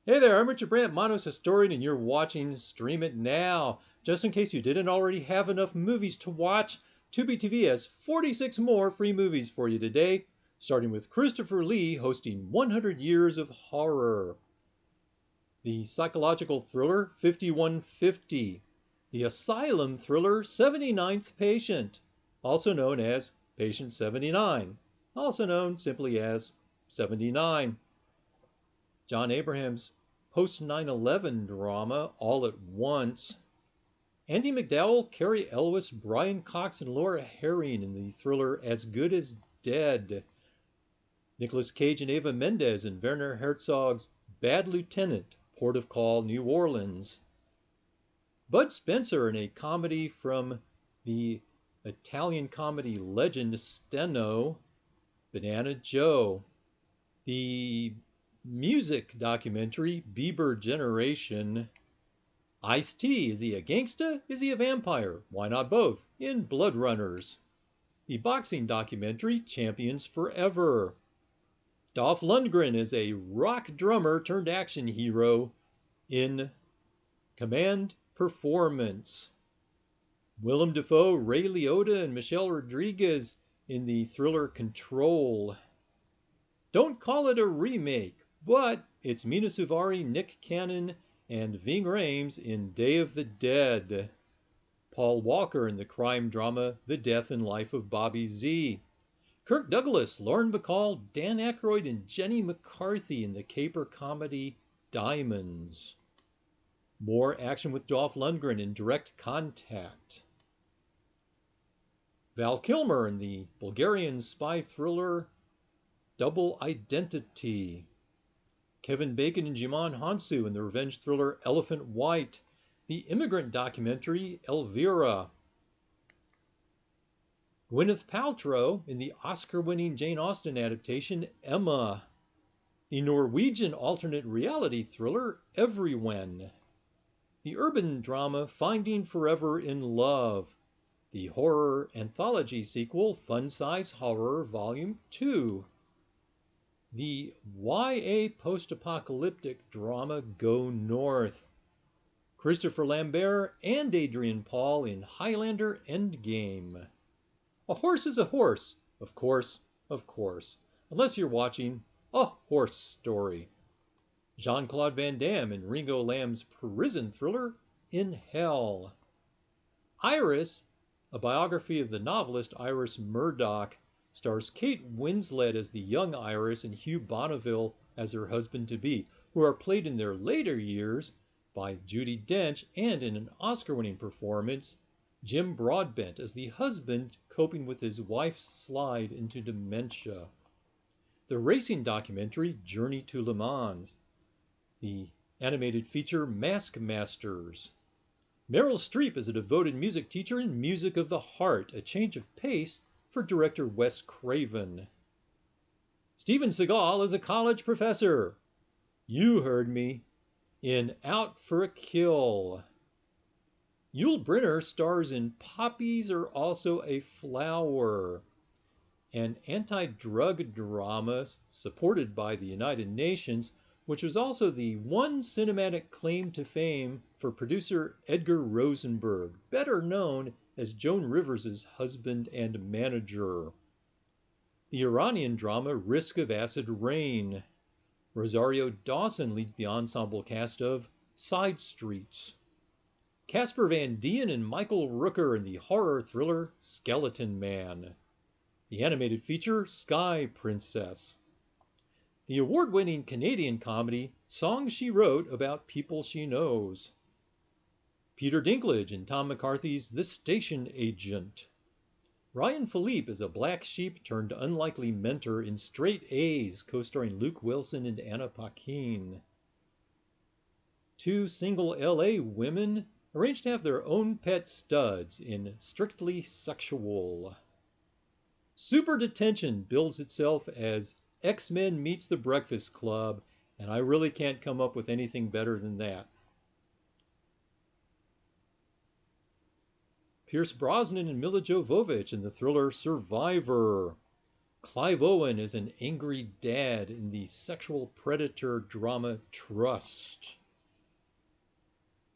Hey there, I'm Richard Brandt, Monos Historian, and you're watching Stream It Now. Just in case you didn't already have enough movies to watch, TubiTV has 46 more free movies for you today, starting with Christopher Lee hosting 100 Years of Horror. The psychological thriller 5150. The asylum thriller 79th Patient, also known as Patient 79, also known simply as 79. John Abraham's post-9/11 drama All at Once. Andy McDowell, Carrie Elwes, Brian Cox, and Laura Herring in the thriller As Good as Dead. Nicolas Cage and Eva Mendes in Werner Herzog's Bad Lieutenant, Port of Call, New Orleans. Bud Spencer in a comedy from the Italian comedy legend Steno, Banana Joe. The music documentary Bieber Generation. Ice-T, is he a gangsta? Is he a vampire? Why not both? In Blood Runners. The boxing documentary Champions Forever. Dolph Lundgren is a rock drummer turned action hero in Command Performance. Willem Dafoe, Ray Liotta, and Michelle Rodriguez in the thriller Control. Don't call it a remake, but it's Mina Suvari, Nick Cannon, and Ving Rhames in Day of the Dead. Paul Walker in the crime drama The Death and Life of Bobby Z. Kirk Douglas, Lauren Bacall, Dan Aykroyd, and Jenny McCarthy in the caper comedy Diamonds. More action with Dolph Lundgren in Direct Contact. Val Kilmer in the Bulgarian spy thriller Double Identity. Kevin Bacon and Jimon Hansu in the revenge thriller Elephant White. The immigrant documentary Elvira. Gwyneth Paltrow in the Oscar-winning Jane Austen adaptation Emma. The Norwegian alternate reality thriller Everyone. The urban drama Finding Forever in Love. The horror anthology sequel Fun Size Horror Volume 2. The YA post-apocalyptic drama Go North. Christopher Lambert and Adrian Paul in Highlander Endgame. A horse is a horse, of course, unless you're watching A Horse Story. Jean-Claude Van Damme in Ringo Lamb's prison thriller In Hell. Iris, a biography of the novelist Iris Murdoch, stars Kate Winslet as the young Iris and Hugh Bonneville as her husband-to-be, who are played in their later years by Judi Dench, and in an Oscar-winning performance, Jim Broadbent as the husband coping with his wife's slide into dementia. The racing documentary Journey to Le Mans. The animated feature Mask Masters. Meryl Streep is a devoted music teacher in Music of the Heart, a change of pace for director Wes Craven. Steven Seagal is a college professor. You heard me. In Out for a Kill. Yul Brynner stars in Poppies Are Also a Flower, an anti-drug drama supported by the United Nations, which was also the one cinematic claim to fame for producer Edgar Rosenberg, better known as Joan Rivers' husband and manager. The Iranian drama Risk of Acid Rain. Rosario Dawson leads the ensemble cast of Side Streets. Casper Van Dien and Michael Rooker in the horror thriller Skeleton Man. The animated feature Sky Princess. The award-winning Canadian comedy Songs She Wrote About People She Knows. Peter Dinklage in Tom McCarthy's The Station Agent. Ryan Philippe is a black sheep turned unlikely mentor in Straight A's, co-starring Luke Wilson and Anna Paquin. Two single LA women arrange to have their own pet studs in Strictly Sexual. Super Detention bills itself as X-Men Meets the Breakfast Club, and I really can't come up with anything better than that. Pierce Brosnan and Milla Jovovich in the thriller Survivor. Clive Owen is an angry dad in the sexual predator drama Trust.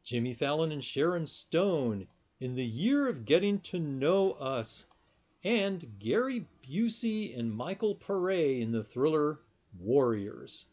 Jimmy Fallon and Sharon Stone in The Year of Getting to Know Us, and Gary Busey and Michael Paré in the thriller Warriors.